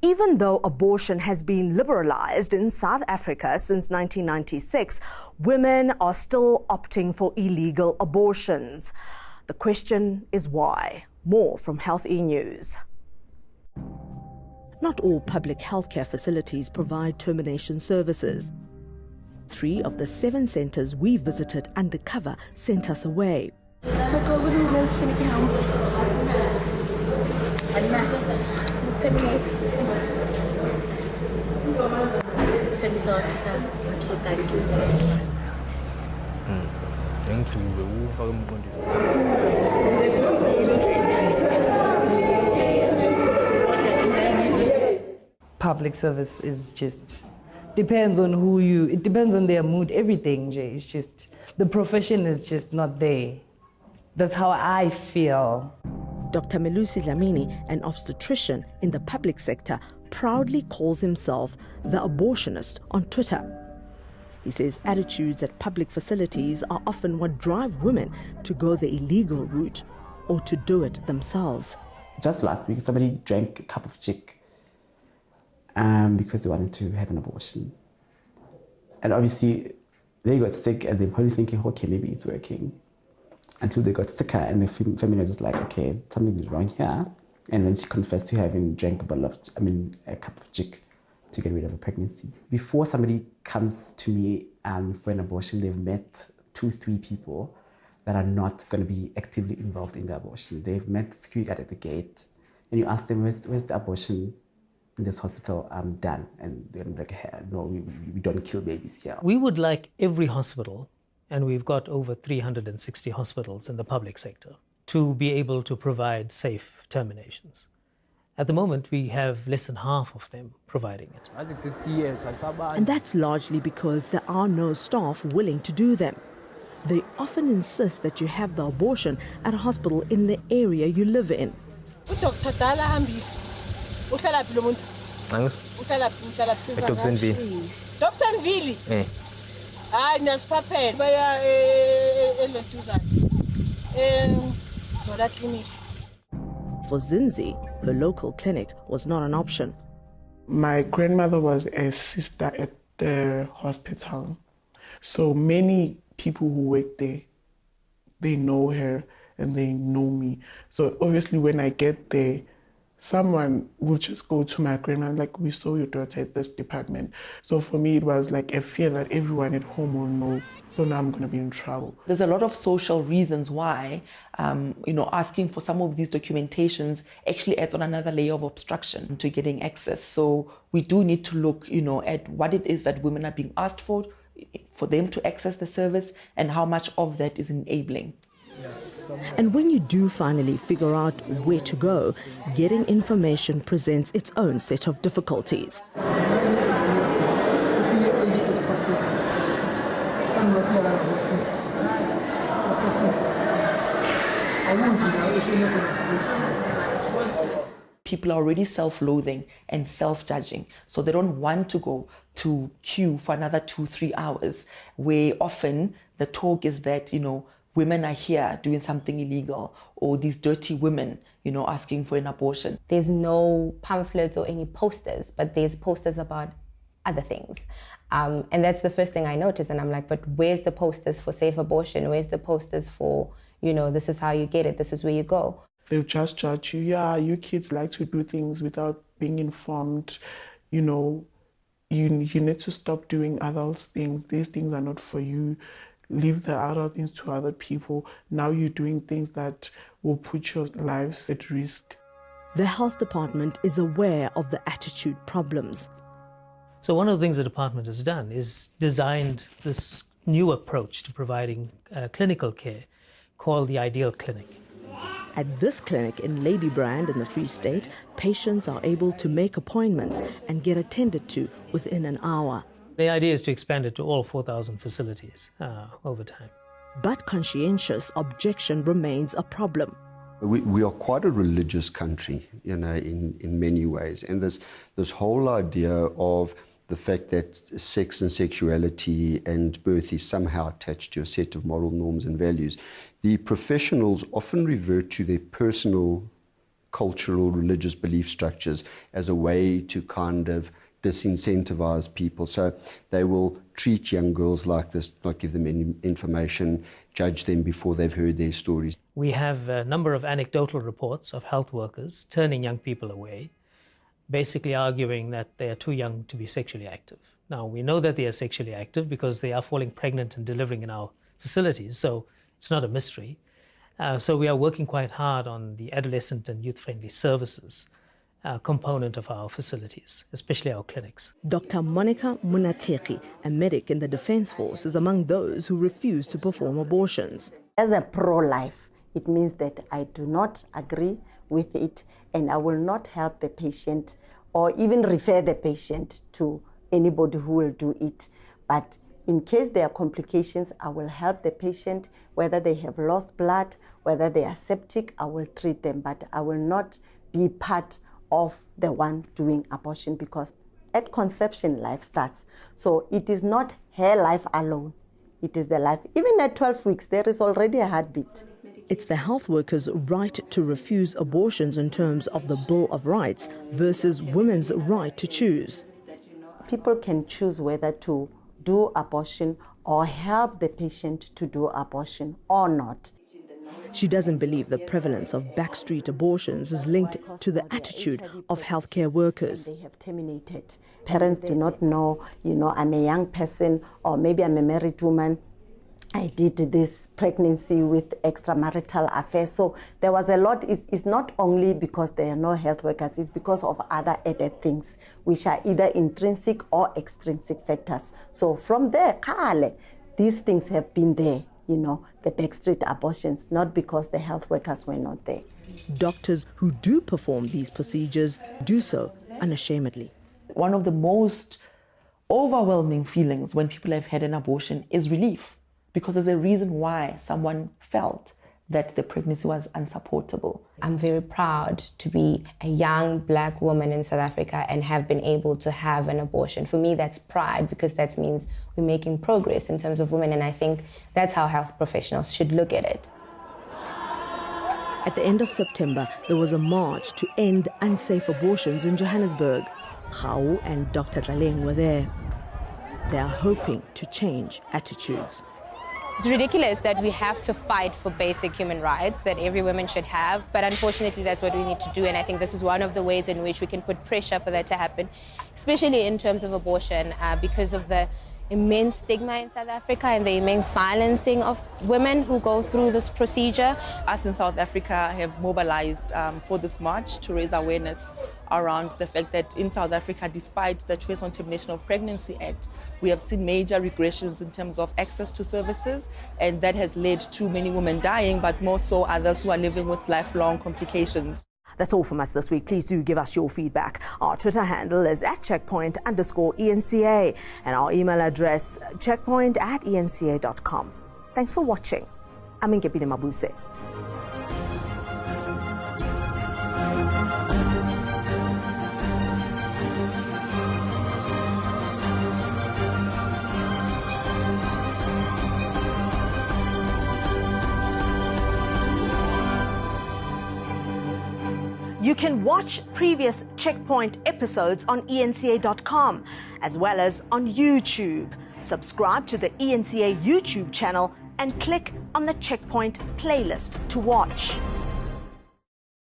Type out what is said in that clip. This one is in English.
Even though abortion has been liberalized in South Africa since 1996, women are still opting for illegal abortions. The question is why. More from Health E! News. Not all public healthcare facilities provide termination services. 3 of the 7 centres we visited undercover sent us away. Public service is just, depends on it depends on their mood, everything, Jay. It's just, the profession is just not there. That's how I feel. Dr. Melusi Dlamini, an obstetrician in the public sector, proudly calls himself the abortionist on Twitter. He says attitudes at public facilities are often what drive women to go the illegal route or to do it themselves. Just last week, somebody drank a cup of chick because they wanted to have an abortion. And obviously, they got sick and they're probably thinking, okay, maybe it's working. Until they got sicker and the family was just like, okay, something is wrong here. And then she confessed to having drank a cup of chick to get rid of a pregnancy. Before somebody comes to me for an abortion, they've met 2-3 people that are not going to be actively involved in the abortion. They've met the security guard at the gate, and you ask them, where's the abortion in this hospital done? And they're like, hey, no, we don't kill babies here. We would like every hospital, and we've got over 360 hospitals in the public sector, to be able to provide safe terminations. At the moment, we have less than half of them providing it. And that's largely because there are no staff willing to do them. They often insist that you have the abortion at a hospital in the area you live in. For Zinzi, her local clinic was not an option. My grandmother was a sister at the hospital. So many people who work there, they know her and they know me. So obviously when I get there, someone will just go to my grandma, like, we saw your daughter at this department. So for me, it was like a fear that everyone at home will know. So now I'm going to be in trouble. There's a lot of social reasons why, asking for some of these documentations actually adds on another layer of obstruction to getting access. So we do need to look, at what it is that women are being asked for them to access the service and how much of that is enabling. And when you do finally figure out where to go, getting information presents its own set of difficulties. People are already self-loathing and self-judging, so they don't want to go to queue for another 2-3 hours, where often the talk is that, women are here doing something illegal, or these dirty women, asking for an abortion. There's no pamphlets or any posters, but there's posters about other things. And that's the first thing I noticed. And I'm like, but where's the posters for safe abortion? Where's the posters for, this is how you get it, this is where you go? They'll just judge you. Yeah, you kids like to do things without being informed. You need to stop doing adult things. These things are not for you. Leave the adult things to other people. Now you're doing things that will put your lives at risk. The health department is aware of the attitude problems. So one of the things the department has done is designed this new approach to providing clinical care called the Ideal Clinic. At this clinic in Ladybrand in the Free State, patients are able to make appointments and get attended to within an hour. The idea is to expand it to all 4,000 facilities over time. But conscientious objection remains a problem. We are quite a religious country, in many ways. And this whole idea of the fact that sex and sexuality and birth is somehow attached to a set of moral norms and values, the professionals often revert to their personal cultural, religious belief structures as a way to kind of disincentivize people. So they will treat young girls like this, not give them any information, judge them before they've heard their stories. We have a number of anecdotal reports of health workers turning young people away, basically arguing that they are too young to be sexually active. Now, we know that they are sexually active because they are falling pregnant and delivering in our facilities, so it's not a mystery. So we are working quite hard on the adolescent and youth-friendly services component of our facilities, especially our clinics. Dr. Monica Munateki, a medic in the Defence Force, is among those who refuse to perform abortions. As a pro-life, it means that I do not agree with it and I will not help the patient or even refer the patient to anybody who will do it. But in case there are complications, I will help the patient, whether they have lost blood, whether they are septic, I will treat them, but I will not be part of the one doing abortion, because at conception, life starts. So it is not her life alone. It is the life. Even at 12 weeks, there is already a heartbeat. It's the health workers' right to refuse abortions in terms of the Bill of Rights versus women's right to choose. People can choose whether to do abortion or help the patient to do abortion or not. She doesn't believe the prevalence of backstreet abortions is linked to the attitude of healthcare workers. They have terminated. Parents do not know, I'm a young person, or maybe I'm a married woman. I did this pregnancy with extramarital affairs. So there was a lot. It's not only because there are no health workers, it's because of other added things, which are either intrinsic or extrinsic factors. So from there, these things have been there, the backstreet abortions, not because the health workers were not there. Doctors who do perform these procedures do so unashamedly. One of the most overwhelming feelings when people have had an abortion is relief, because there's a reason why someone felt that the pregnancy was unsupportable. I'm very proud to be a young Black woman in South Africa and have been able to have an abortion. For me, that's pride, because that means we're making progress in terms of women, and I think that's how health professionals should look at it. At the end of September, there was a march to end unsafe abortions in Johannesburg. Hau and Dr. Tlaleng were there. They are hoping to change attitudes. It's ridiculous that we have to fight for basic human rights that every woman should have, but unfortunately that's what we need to do, and I think this is one of the ways in which we can put pressure for that to happen, especially in terms of abortion, because of the immense stigma in South Africa and the immense silencing of women who go through this procedure. Us in South Africa have mobilized for this march to raise awareness around the fact that in South Africa, despite the Choice on Termination of Pregnancy Act, we have seen major regressions in terms of access to services, and that has led to many women dying, but more so others who are living with lifelong complications. That's all from us this week. Please do give us your feedback. Our Twitter handle is @checkpoint_ENCA and our email address checkpoint@enca.com. Thanks for watching. I'm Nkepile Mabuse. You can watch previous Checkpoint episodes on enca.com as well as on YouTube. Subscribe to the ENCA YouTube channel and click on the Checkpoint playlist to watch.